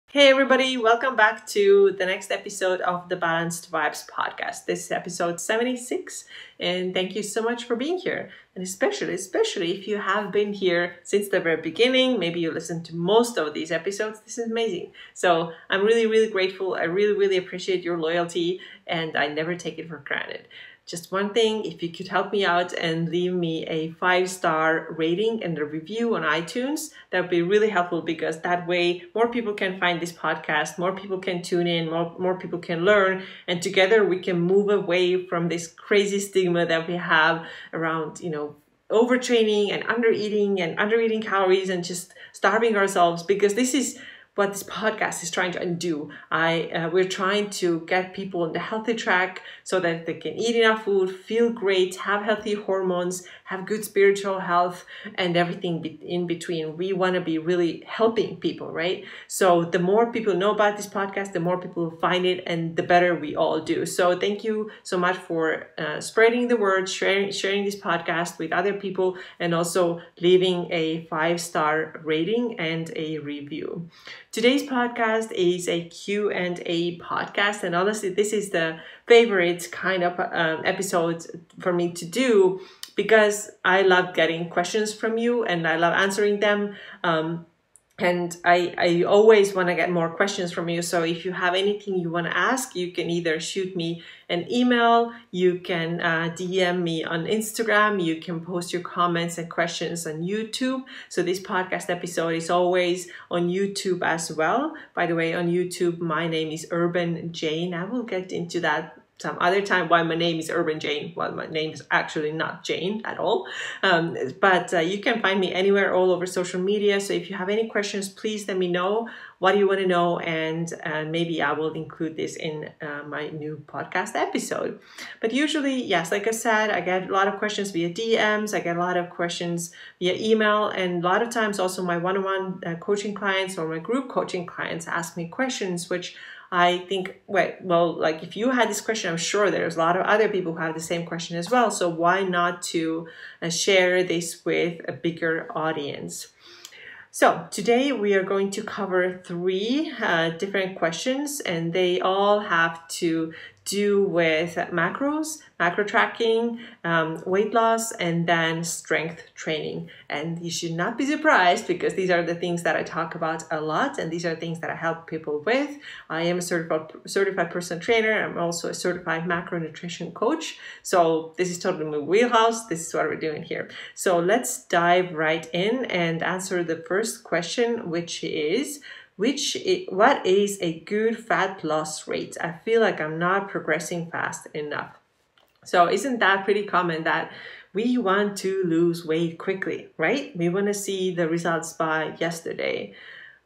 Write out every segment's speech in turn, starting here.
Hey everybody, welcome back to the next episode of the Balanced Vibes podcast. This is episode 76 and thank you so much for being here. And especially if you have been here since the very beginning, maybe you listened to most of these episodes, this is amazing. So I'm really grateful. I really appreciate your loyalty and I never take it for granted. Just one thing, if you could help me out and leave me a 5-star rating and a review on iTunes, that would be really helpful because that way more people can find this podcast, more people can tune in, more people can learn, and together we can move away from this crazy stigma that we have around, overtraining and undereating calories and just starving ourselves, because this is what this podcast is trying to undo. We're trying to get people on the healthy track so that they can eat enough food, feel great, have healthy hormones, have good spiritual health, and everything in between. We want to be really helping people, right? So the more people know about this podcast, the more people will find it, and the better we all do. So thank you so much for spreading the word, sharing this podcast with other people, and also leaving a 5-star rating and a review. Today's podcast is a Q&A podcast, and honestly, this is the favorite kind of episode for me to do because I love getting questions from you and I love answering them. And I always want to get more questions from you. So if you have anything you want to ask, you can either shoot me an email, you can DM me on Instagram, you can post your comments and questions on YouTube. So this podcast episode is always on YouTube as well. By the way, on YouTube, my name is Urban Jane. I will get into that some other time why my name is Urban Jane. Well, my name is actually not Jane at all. But you can find me anywhere, all over social media. So if you have any questions, please let me know what you want to know. And maybe I will include this in my new podcast episode. But usually, yes, like I said, I get a lot of questions via DMs. I get a lot of questions via email. And a lot of times also my one-on-one coaching clients or my group coaching clients ask me questions, which I think, like if you had this question, I'm sure there's a lot of other people who have the same question as well. So why not to share this with a bigger audience? So today we are going to cover 3 different questions, and they all have to do with macros, macro tracking, weight loss, and then strength training. And you should not be surprised because these are the things that I talk about a lot, and these are things that I help people with. I am a certified personal trainer. I'm also a certified macronutrition coach. So this is totally my wheelhouse. This is what we're doing here. So let's dive right in and answer the first question, which is, what is a good fat loss rate? I feel like I'm not progressing fast enough. So isn't that pretty common that we want to lose weight quickly, right? We want to see the results by yesterday.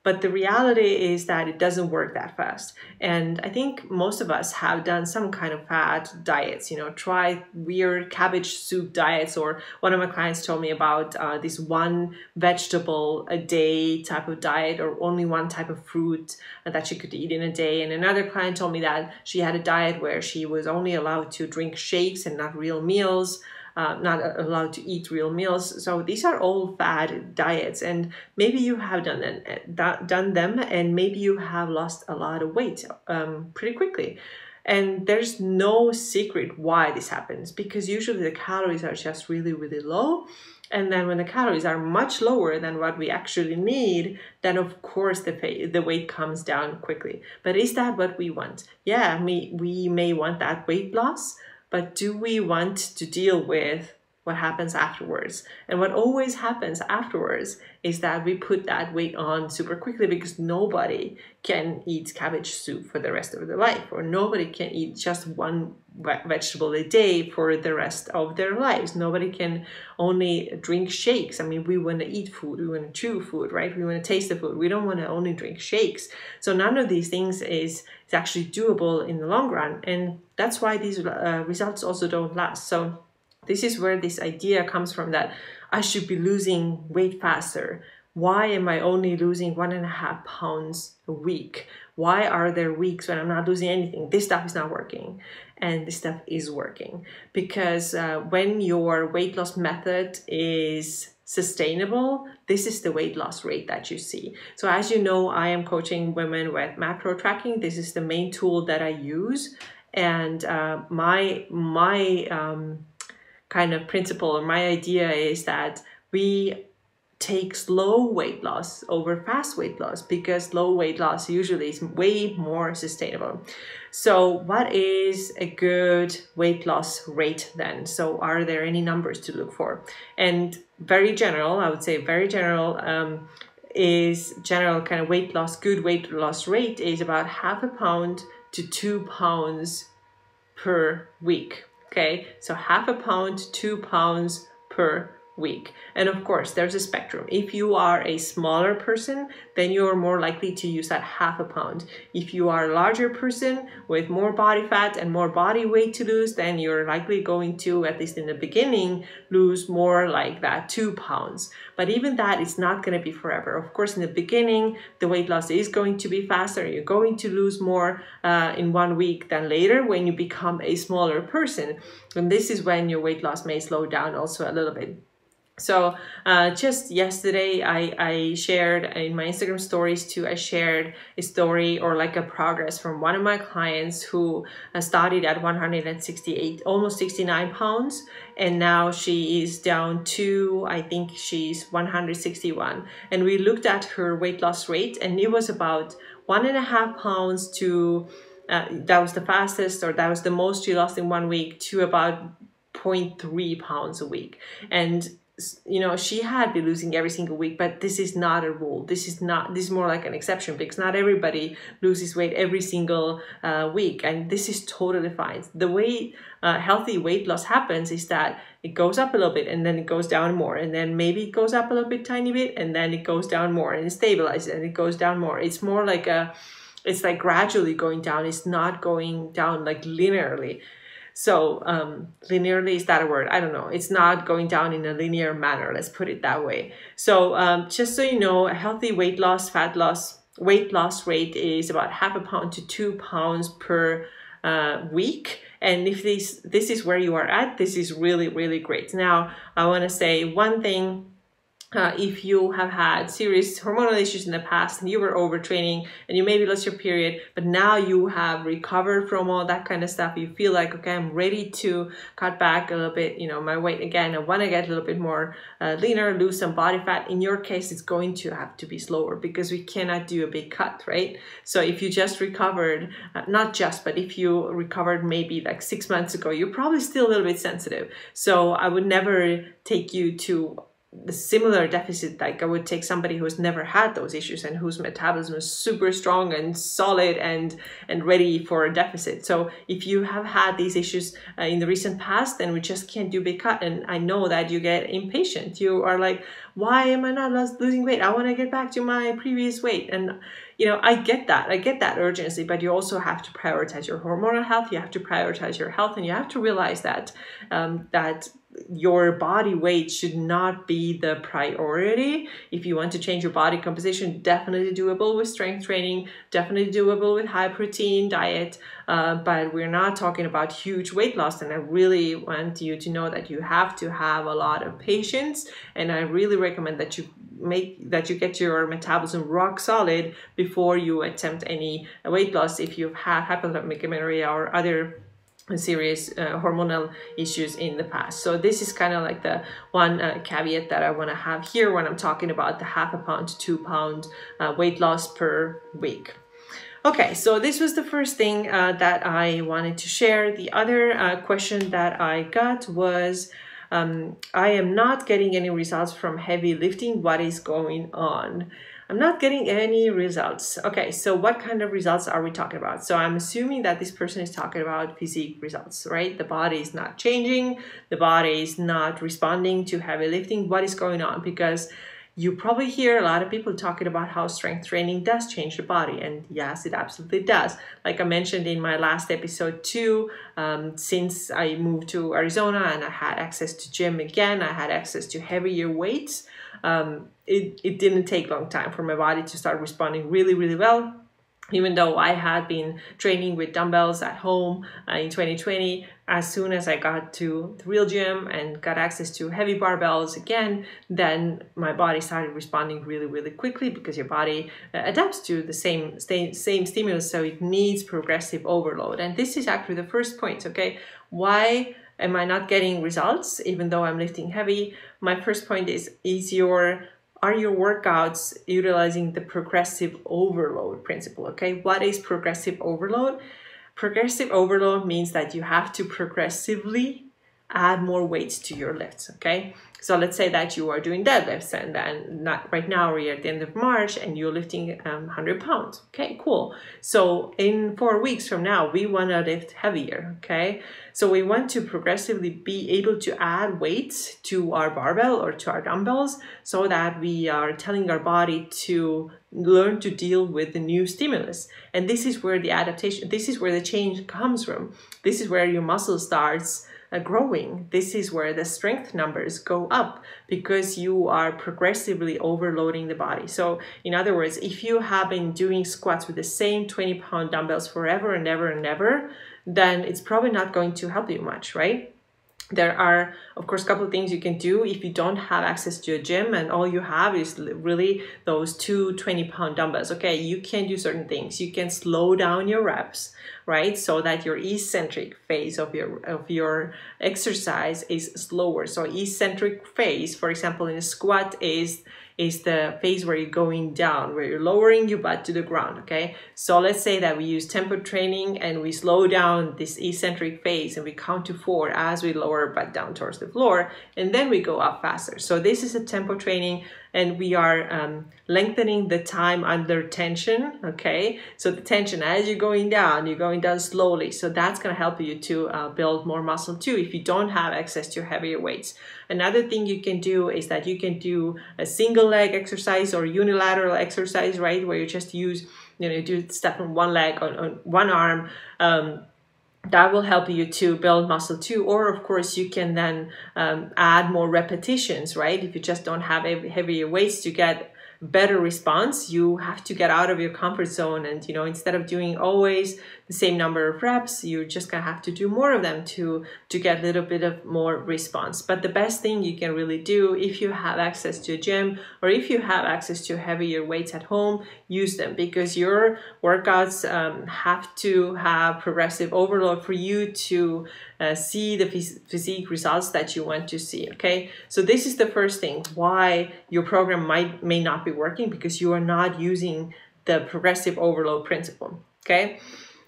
But the reality is that it doesn't work that fast. And I think most of us have done some kind of fat diets, try weird cabbage soup diets, or one of my clients told me about this one vegetable a day type of diet, or only one type of fruit that she could eat in a day. And another client told me that she had a diet where she was only allowed to drink shakes and not real meals. Not allowed to eat real meals. So these are all fad diets, and maybe you have done them, and maybe you have lost a lot of weight pretty quickly. And there's no secret why this happens, because usually the calories are just really low. And then when the calories are much lower than what we actually need, then of course the weight comes down quickly. But is that what we want? Yeah, we may want that weight loss, but do we want to deal with what happens afterwards? And what always happens afterwards is that we put that weight on super quickly, because nobody can eat cabbage soup for the rest of their life, or nobody can eat just one vegetable a day for the rest of their lives. Nobody can only drink shakes. I mean, we want to eat food, we want to chew food, right? We want to taste the food. We don't want to only drink shakes. So none of these things is actually doable in the long run. And that's why these results also don't last. So this is where this idea comes from, that I should be losing weight faster. Why am I only losing 1.5 pounds a week? Why are there weeks when I'm not losing anything? This stuff is not working. And this stuff is working. Because when your weight loss method is sustainable, this is the weight loss rate that you see. So as you know, I am coaching women with macro tracking. This is the main tool that I use. And my kind of principle or my idea is that we take slow weight loss over fast weight loss, because slow weight loss usually is way more sustainable. So what is a good weight loss rate then? So are there any numbers to look for? And very general, I would say very general, is general kind of weight loss, good weight loss rate is about 0.5 pound to 2 pounds per week. Okay, so 0.5 pound to 2 pounds per week. And of course, there's a spectrum. If you are a smaller person, then you're more likely to use that 0.5 pound. If you are a larger person with more body fat and more body weight to lose, then you're likely going to, at least in the beginning, lose more like that 2 pounds. But even that is not going to be forever. Of course, in the beginning, the weight loss is going to be faster. You're going to lose more in 1 week than later when you become a smaller person. And this is when your weight loss may slow down also a little bit. So just yesterday, I shared in my Instagram stories too, I shared a story or like a progress from one of my clients who started at 168, almost 69 pounds. And now she is down to, I think she's 161. And we looked at her weight loss rate, and it was about 1.5 pounds to, that was the fastest, or that was the most she lost in 1 week, to about 0.3 pounds a week. And you know, she had been losing every single week, but this is not a rule. This is more like an exception, because not everybody loses weight every single week, and this is totally fine. The way healthy weight loss happens is that it goes up a little bit and then it goes down more, and then maybe it goes up a little bit, tiny bit, and then it goes down more, and it stabilizes and it goes down more. It's more like it's like gradually going down. It's not going down like linearly. So linearly, is that a word? I don't know. It's not going down in a linear manner. Let's put it that way. So just so you know, a healthy weight loss rate is about 0.5 pound to 2 pounds per week. And if this is where you are at, this is really, really great. Now, I want to say one thing. If you have had serious hormonal issues in the past and you were overtraining and you maybe lost your period, but now you have recovered from all that kind of stuff, you feel like, okay, I'm ready to cut back a little bit, you know, my weight again. I want to get a little bit more leaner, lose some body fat. In your case, it's going to have to be slower, because we cannot do a big cut, right? So if you just recovered, not just, but if you recovered maybe like 6 months ago, you're probably still a little bit sensitive. So I would never take you to the similar deficit like I would take somebody who has never had those issues and whose metabolism is super strong and solid and ready for a deficit. So if you have had these issues in the recent past, then we just can't do big cut. And I know that you get impatient. You are like, why am I not losing weight? I want to get back to my previous weight. And you know, I get that urgency, but you also have to prioritize your hormonal health. You have to prioritize your health, and you have to realize that that your body weight should not be the priority. If you want to change your body composition, definitely doable with strength training, definitely doable with high protein diet, but we're not talking about huge weight loss. And I really want you to know that you have to have a lot of patience, and I really recommend that you get your metabolism rock solid before you attempt any weight loss if you've had hypothalamic amenorrhea or other serious hormonal issues in the past. So this is kind of like the one caveat that I want to have here when I'm talking about the 0.5 pound to 2 pound weight loss per week. Okay, so this was the first thing that I wanted to share. The other question that I got was, I am not getting any results from heavy lifting. What is going on? I'm not getting any results. Okay, so what kind of results are we talking about? So I'm assuming that this person is talking about physique results, right? The body is not changing, the body is not responding to heavy lifting. What is going on? Because you probably hear a lot of people talking about how strength training does change the body. And yes, it absolutely does. Like I mentioned in my last episode too, since I moved to Arizona and I had access to gym again, I had access to heavier weights. It didn't take a long time for my body to start responding really, really well. Even though I had been training with dumbbells at home in 2020, as soon as I got to the real gym and got access to heavy barbells again, then my body started responding really, really quickly, because your body adapts to the same stimulus, so it needs progressive overload. And this is actually the first point, okay? Why am I not getting results even though I'm lifting heavy? My first point is are your workouts utilizing the progressive overload principle, okay? What is progressive overload? Progressive overload means that you have to progressively add more weights to your lifts, okay? So let's say that you are doing deadlifts, and then right now we're at the end of March and you're lifting 100 pounds. Okay, cool. So in 4 weeks from now, we want to lift heavier, okay? So we want to progressively be able to add weights to our barbell or to our dumbbells, so that we are telling our body to learn to deal with the new stimulus. And this is where the adaptation, this is where the change comes from. This is where your muscle starts growing. This is where the strength numbers go up, because you are progressively overloading the body. So in other words, if you have been doing squats with the same 20-pound dumbbells forever and ever and ever, then it's probably not going to help you much, right? There are, of course, a couple of things you can do if you don't have access to a gym and all you have is really those two 20-pound dumbbells. Okay, you can do certain things. You can slow down your reps, right? So that your eccentric phase of your exercise is slower. So eccentric phase, for example, in a squat is the phase where you're going down, where you're lowering your butt to the ground, okay? So let's say that we use tempo training and we slow down this eccentric phase and we count to 4 as we lower our butt down towards the floor, and then we go up faster. So this is a tempo training, and we are lengthening the time under tension, okay? So the tension, as you're going down slowly. So that's gonna help you to build more muscle too, if you don't have access to heavier weights. Another thing you can do is that you can do a single leg exercise or unilateral exercise, right? Where you just use, do step on one leg, on one arm. That will help you to build muscle too. Or of course you can then add more repetitions, right? If you just don't have heavier weights to get better response, you have to get out of your comfort zone, and instead of doing always the same number of reps, you're just gonna have to do more of them to get a little bit of more response. But the best thing you can really do, if you have access to a gym or if you have access to heavier weights at home, use them, because your workouts have to have progressive overload for you to see the physique results that you want to see, okay? So this is the first thing, why your program may not be working, because you are not using the progressive overload principle, okay?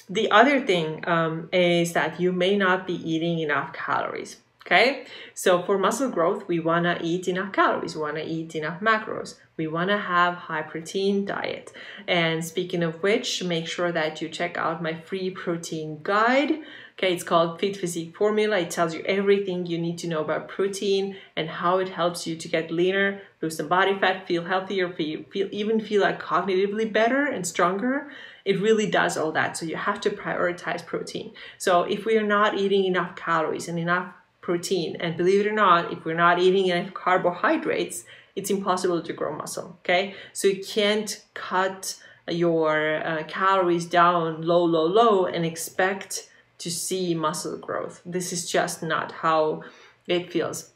The other thing is that you may not be eating enough calories, okay? So for muscle growth, we wanna eat enough calories, we wanna eat enough macros, we wanna have high protein diet. And speaking of which, make sure that you check out my free protein guide. Okay, it's called Fit Physique Formula. It tells you everything you need to know about protein and how it helps you to get leaner, lose some body fat, feel healthier, even feel like cognitively better and stronger. It really does all that. So you have to prioritize protein. So if we are not eating enough calories and enough protein, and believe it or not, if we're not eating enough carbohydrates, it's impossible to grow muscle, okay? So you can't cut your calories down low and expect to see muscle growth. This is just not how it feels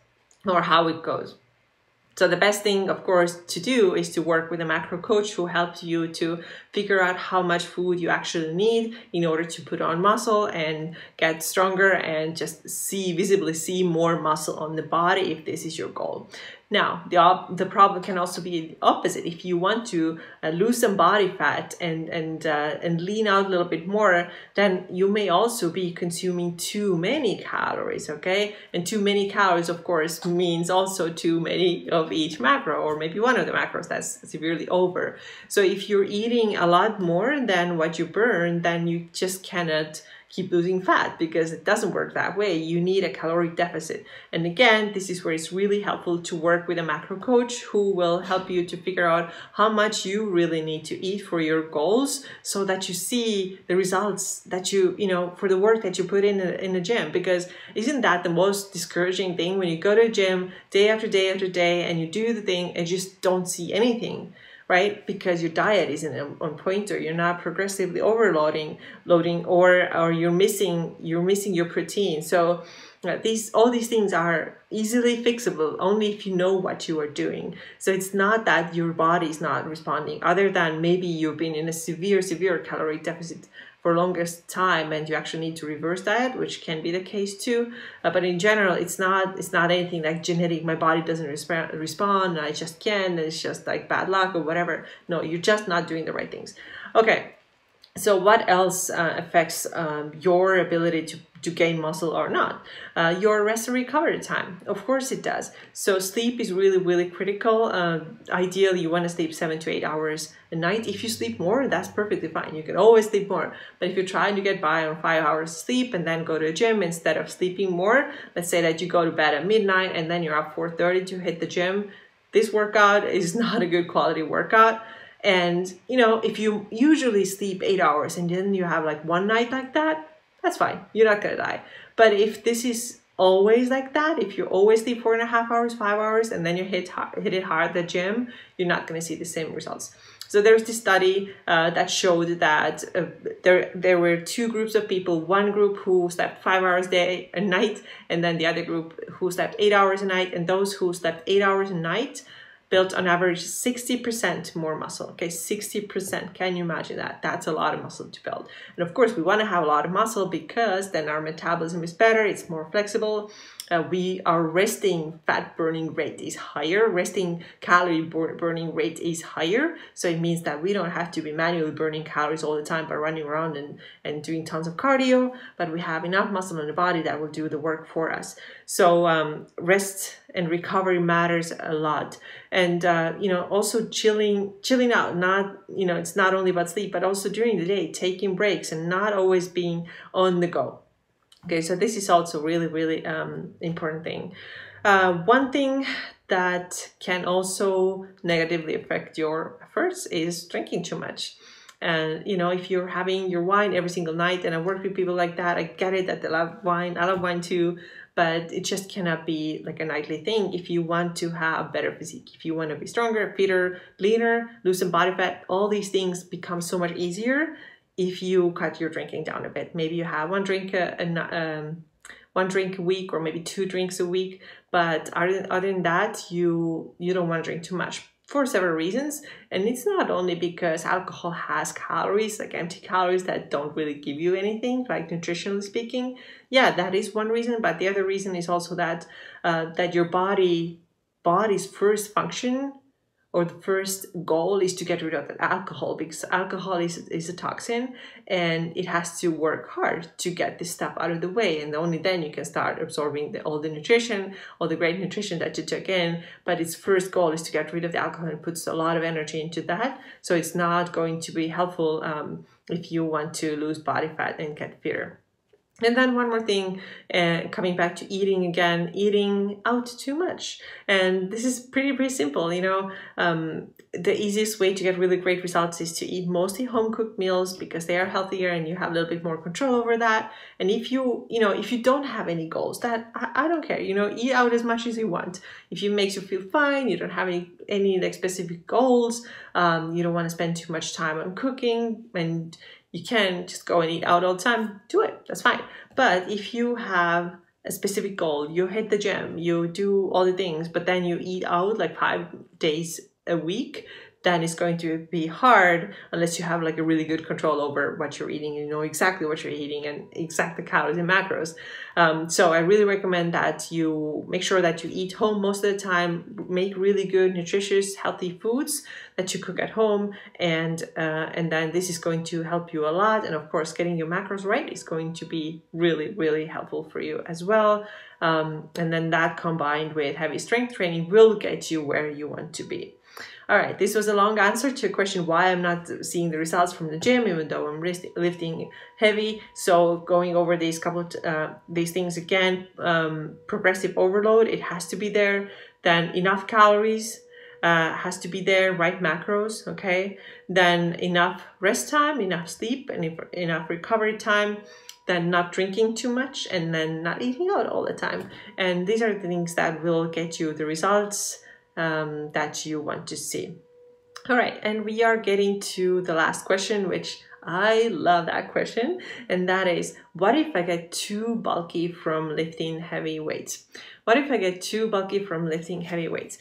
or how it goes. So the best thing, of course, to do is to work with a macro coach who helps you to figure out how much food you actually need in order to put on muscle and get stronger and just visibly see more muscle on the body, if this is your goal. Now, the problem can also be the opposite. If you want to lose some body fat and lean out a little bit more, then you may also be consuming too many calories, okay? And too many calories, of course, means also too many of each macro, or maybe one of the macros that's severely over. So if you're eating a lot more than what you burn, then you just cannot keep losing fat, because it doesn't work that way. You need a caloric deficit. And again, this is where it's really helpful to work with a macro coach who will help you to figure out how much you really need to eat for your goals, so that you see the results that for the work that you put in the gym. Because isn't that the most discouraging thing, when you go to a gym day after day after day and you do the thing and just don't see anything? right? Because your diet isn't on point, or you're not progressively overloading, or you're missing your protein. So all these things are easily fixable only if you know what you are doing. So it's not that your body is not responding, other than maybe you've been in a severe calorie deficit for longest time and you actually need to reverse diet, which can be the case too. But in general, it's not anything like genetic. My body doesn't respond, and I just can't, and it's just like bad luck or whatever. No, you're just not doing the right things. Okay. So what else affects your ability to gain muscle or not? Your rest and recovery time. Of course it does. So sleep is really critical. Ideally, you want to sleep 7 to 8 hours a night. If you sleep more, that's perfectly fine. You can always sleep more. But if you're trying to get by on 5 hours sleep and then go to a gym instead of sleeping more, let's say that you go to bed at midnight and then you're up 4:30 to hit the gym, this workout is not a good quality workout. And, if you usually sleep 8 hours and then you have like one night like that, that's fine. You're not going to die. But if this is always like that, if you always sleep 4.5 hours, 5 hours, and then you hit it hard at the gym, you're not going to see the same results. So there's this study that showed that there were two groups of people. One group who slept 5 hours a night, and then the other group who slept 8 hours a night. And those who slept 8 hours a night built on average 60% more muscle. Okay, 60%. Can you imagine that? That's a lot of muscle to build. And of course, we want to have a lot of muscle because then our metabolism is better, it's more flexible. Our resting fat burning rate is higher, resting calorie burning rate is higher. So it means that we don't have to be manually burning calories all the time by running around and doing tons of cardio, but we have enough muscle in the body that will do the work for us. So rest and recovery matters a lot. And, also chilling out, not, it's not only about sleep, but also during the day, taking breaks and not always being on the go. Okay, so this is also really important thing. One thing that can also negatively affect your efforts is drinking too much. And, if you're having your wine every single night, and I work with people like that, I get it that they love wine. I love wine too, but it just cannot be like a nightly thing. If you want to have better physique, if you want to be stronger, fitter, leaner, lose some body fat, all these things become so much easier if you cut your drinking down a bit. Maybe you have one drink a week, or maybe 2 drinks a week. But other than that, you don't want to drink too much for several reasons. And it's not only because alcohol has calories, like empty calories that don't really give you anything, like nutritionally speaking. Yeah, that is one reason. But the other reason is also that your body's first function, or the first goal, is to get rid of the alcohol, because alcohol is a toxin and it has to work hard to get this stuff out of the way. And only then you can start absorbing all the nutrition, all the great nutrition that you took in. But its first goal is to get rid of the alcohol, and it puts a lot of energy into that. So it's not going to be helpful if you want to lose body fat and get fitter. And then one more thing, coming back to eating again, eating out too much. And this is pretty simple. The easiest way to get really great results is to eat mostly home-cooked meals, because they are healthier and you have a little bit more control over that. And if you don't have any goals, that I don't care, eat out as much as you want. If it makes you feel fine, you don't have any like specific goals, you don't want to spend too much time on cooking, and you can just go and eat out all the time, do it, that's fine. But if you have a specific goal, you hit the gym, you do all the things, but then you eat out like 5 days a week, then it's going to be hard unless you have like a really good control over what you're eating and you know exactly what you're eating and exact the calories and macros. So I really recommend that you make sure that you eat home most of the time, make really good, nutritious, healthy foods that you cook at home, and then this is going to help you a lot. And of course, getting your macros right is going to be really helpful for you as well. And then that combined with heavy strength training will get you where you want to be. All right, this was a long answer to a question why I'm not seeing the results from the gym, even though I'm lifting heavy. So going over these these things again, progressive overload, it has to be there. Then enough calories has to be there, right macros, okay? Then enough rest time, enough sleep, and enough recovery time. Then not drinking too much, and then not eating out all the time. And these are the things that will get you the results that you want to see. All right, and we are getting to the last question, which I love that question, and that is, what if I get too bulky from lifting heavy weights? What if I get too bulky from lifting heavy weights?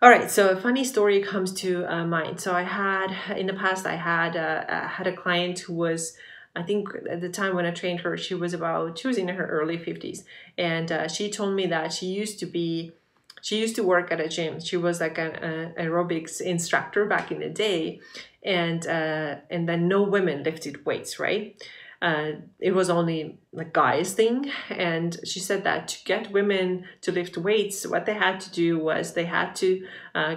All right, so a funny story comes to mind. So I had, in the past, I had a client who was, I think at the time when I trained her, she was in her early 50s. And she told me that she used to work at a gym. She was like an aerobics instructor back in the day. And then no women lifted weights, right? It was only a guy's thing. And she said that to get women to lift weights, what they had to do was they had to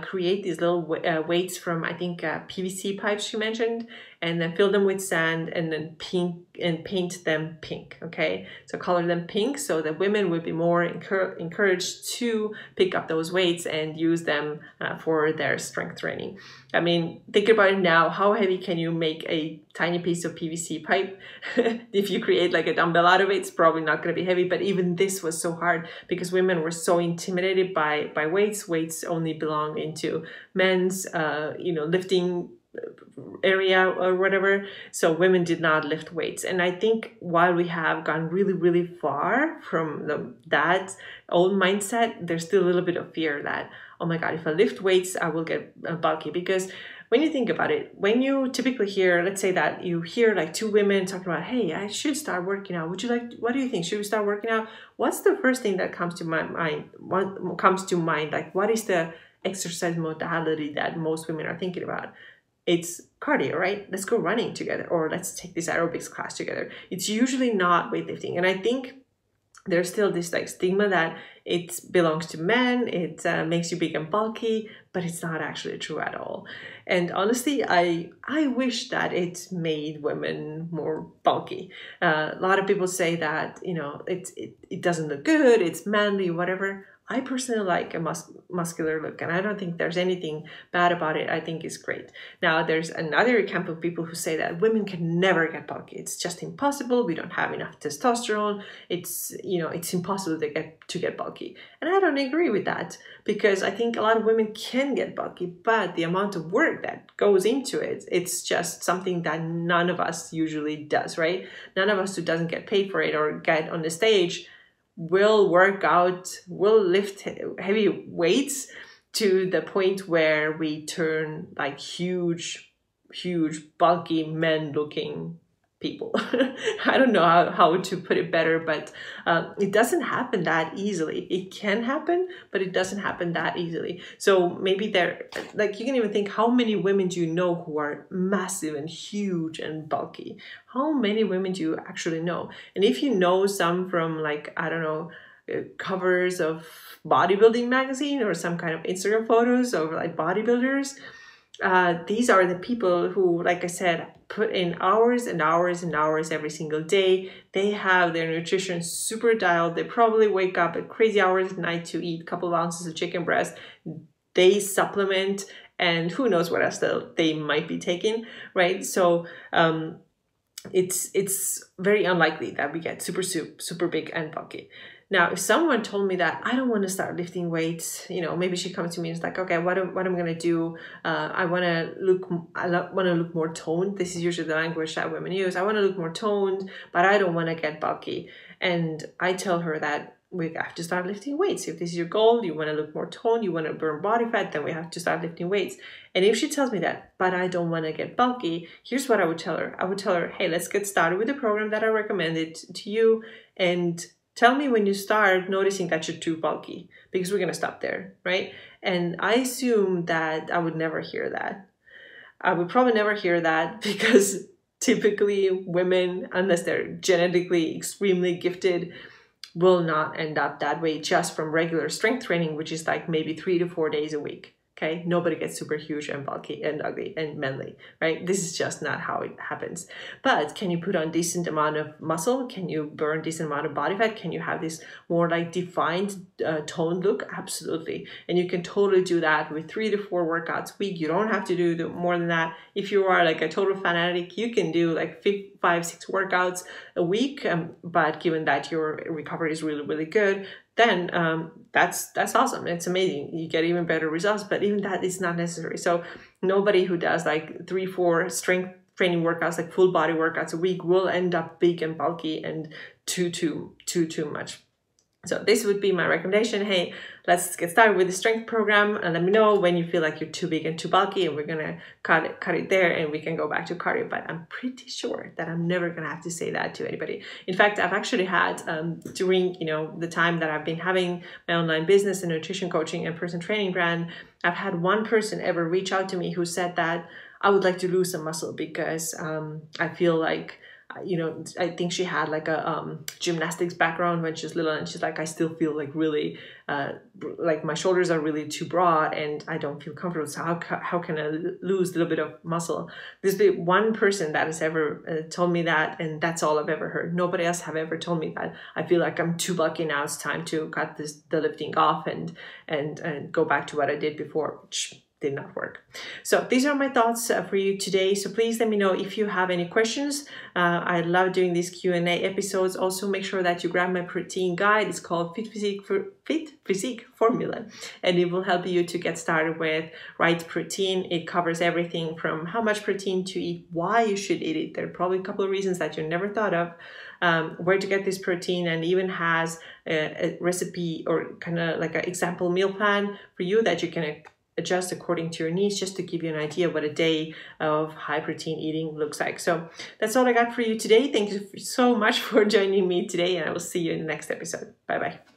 create these little weights from, I think, PVC pipes, she mentioned, and then fill them with sand and then paint them pink, okay? So color them pink so that women would be more encouraged to pick up those weights and use them for their strength training. I mean, think about it now. How heavy can you make a tiny piece of PVC pipe? If you create like a dumbbell out of it, it's probably not going to be heavy, but even this was so hard because women were so intimidated by weights. Weights only belong into men's, lifting area or whatever. So women did not lift weights. And I think while we have gone really, really far from that old mindset, there's still a little bit of fear that, oh my God, if I lift weights, I will get bulky. Because when you think about it, when you typically hear, let's say that you hear like two women talking about, hey, I should start working out. What do you think? Should we start working out? What's the first thing that comes to my mind? What comes to mind? Like, what is the exercise modality that most women are thinking about? It's cardio, right? Let's go running together, or let's take this aerobics class together. It's usually not weightlifting. And I think there's still this like stigma that it belongs to men, it makes you big and bulky, but it's not actually true at all. And honestly, I wish that it made women more bulky. A lot of people say that, it doesn't look good, it's manly, whatever. I personally like a muscular look, and I don't think there's anything bad about it. I think it's great. Now, there's another camp of people who say that women can never get bulky. It's just impossible. We don't have enough testosterone. It's impossible to get bulky. And I don't agree with that, because I think a lot of women can get bulky, but the amount of work that goes into it, it's just something that none of us usually does, right? None of us who doesn't get paid for it or get on the stage will work out, will lift heavy weights to the point where we turn like huge, bulky men looking people. I don't know how to put it better, but it doesn't happen that easily. It can happen, but it doesn't happen that easily. So maybe you can even think, how many women do you know who are massive and huge and bulky? How many women do you actually know? And if you know some from like, I don't know, covers of bodybuilding magazine or some kind of Instagram photos of like bodybuilders, these are the people who, like I said, put in hours and hours and hours every single day. They have their nutrition super dialed. They probably wake up at crazy hours at night to eat a couple of ounces of chicken breast. They supplement, and who knows what else they might be taking, right? So it's very unlikely that we get super big and bulky. Now, if someone told me that I don't want to start lifting weights, maybe she comes to me and is like, okay, what am I going to do? I want to look more toned. This is usually the language that women use. I want to look more toned, but I don't want to get bulky. And I tell her that we have to start lifting weights. If this is your goal, you want to look more toned, you want to burn body fat, then we have to start lifting weights. And if she tells me that, but I don't want to get bulky, here's what I would tell her. I would tell her, hey, let's get started with the program that I recommended to you, and tell me when you start noticing that you're too bulky, because we're going to stop there, right? And I assume that I would never hear that. I would probably never hear that, because typically women, unless they're genetically extremely gifted, will not end up that way just from regular strength training, which is like maybe 3 to 4 days a week. Okay, nobody gets super huge and bulky and ugly and manly, right? This is just not how it happens. But can you put on decent amount of muscle? Can you burn decent amount of body fat? Can you have this more like defined toned look? Absolutely. And you can totally do that with 3 to 4 workouts a week. You don't have to do more than that. If you are like a total fanatic, you can do like 5, 6 workouts a week. But given that your recovery is really, really good, then that's awesome. It's amazing. You get even better results, but even that is not necessary. So nobody who does like 3-4 strength training workouts, like full body workouts a week, will end up big and bulky and too much. So this would be my recommendation. Hey, let's get started with the strength program and let me know when you feel like you're too big and too bulky, and we're gonna cut it there and we can go back to cardio. But I'm pretty sure that I'm never gonna have to say that to anybody. In fact, I've actually had during the time that I've been having my online business and nutrition coaching and personal training brand, I've had one person ever reach out to me who said that I would like to lose some muscle because I feel like, I think she had like a gymnastics background when she was little, and she's like, I still feel like really like my shoulders are really too broad and I don't feel comfortable. So how can I lose a little bit of muscle? There's been one person that has ever told me that, and that's all I've ever heard. Nobody else have ever told me that. I feel like I'm too bulky now. It's time to cut the lifting off and go back to what I did before, which did not work. So these are my thoughts for you today. So please let me know if you have any questions. I love doing these Q&A episodes. Also, make sure that you grab my protein guide. It's called Fit Physique Formula, and it will help you to get started with right protein. It covers everything from how much protein to eat, why you should eat it. There are probably a couple of reasons that you never thought of, where to get this protein, and even has a recipe or kind of like an example meal plan for you that you can adjust according to your needs, just to give you an idea what a day of high protein eating looks like. So that's all I got for you today. Thank you so much for joining me today, and I will see you in the next episode. Bye bye.